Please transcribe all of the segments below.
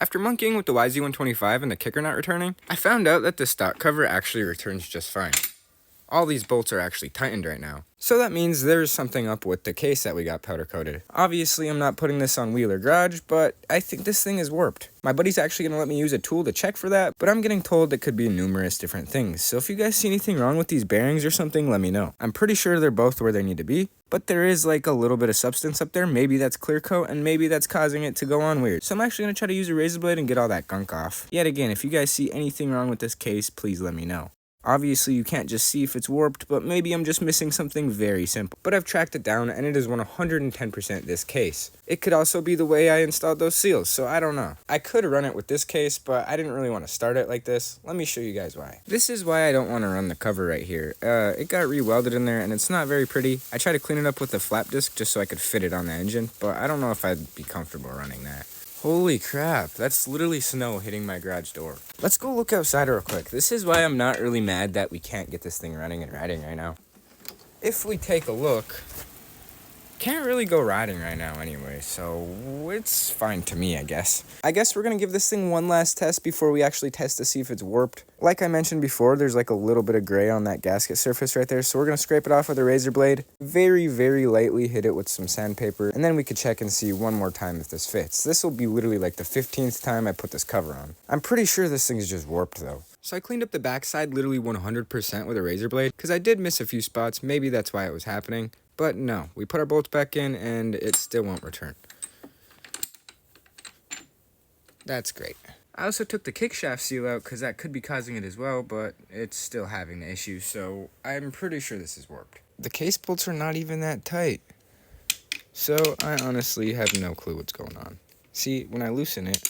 After monkeying with the Yz125 and the kicker not returning, I found out that the stock cover actually returns just fine. All these bolts are actually tightened right now. So that means there's something up with the case that we got powder coated. Obviously, I'm not putting this on Wheeler Garage, but I think this thing is warped. My buddy's actually going to let me use a tool to check for that, but I'm getting told it could be numerous different things. So if you guys see anything wrong with these bearings or something, let me know. I'm pretty sure they're both where they need to be, but there is like a little bit of substance up there. Maybe that's clear coat, and maybe that's causing it to go on weird. So I'm actually going to try to use a razor blade and get all that gunk off. Yet again, if you guys see anything wrong with this case, please let me know. Obviously, you can't just see if it's warped, but maybe I'm just missing something very simple. But I've tracked it down, and it is 110% this case. It could also be the way I installed those seals, so I don't know. I could run it with this case, but I didn't really want to start it like this. Let me show you guys why. This is why I don't want to run the cover right here. It got re-welded in there, and it's not very pretty. I tried to clean it up with a flap disc just so I could fit it on the engine, but I don't know if I'd be comfortable running that. Holy crap, that's literally snow hitting my garage door. Let's go look outside real quick. This is why I'm not really mad that we can't get this thing running and riding right now. If we take a look, can't really go riding right now anyway, so it's fine to me, I guess. I guess we're gonna give this thing one last test before we actually test to see if it's warped. Like I mentioned before, there's like a little bit of gray on that gasket surface right there, so we're gonna scrape it off with a razor blade, very, very lightly hit it with some sandpaper, and then we could check and see one more time if this fits. This will be literally like the 15th time I put this cover on. I'm pretty sure this thing is just warped though. So I cleaned up the backside literally 100% with a razor blade, because I did miss a few spots. Maybe that's why it was happening. But no, we put our bolts back in and it still won't return. That's great. I also took the kickshaft seal out because that could be causing it as well, but it's still having the issue, so I'm pretty sure this is warped. The case bolts are not even that tight, so I honestly have no clue what's going on. See, when I loosen it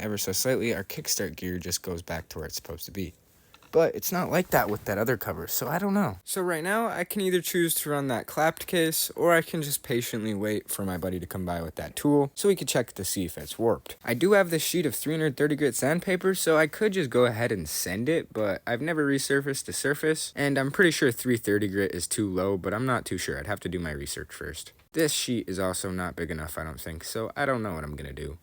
ever so slightly, our kickstart gear just goes back to where it's supposed to be. But it's not like that with that other cover, so I don't know. So right now, I can either choose to run that clapped case, or I can just patiently wait for my buddy to come by with that tool, so we can check to see if it's warped. I do have this sheet of 330 grit sandpaper, so I could just go ahead and send it, but I've never resurfaced the surface, and I'm pretty sure 330 grit is too low, but I'm not too sure. I'd have to do my research first. This sheet is also not big enough, I don't think, so I don't know what I'm gonna do.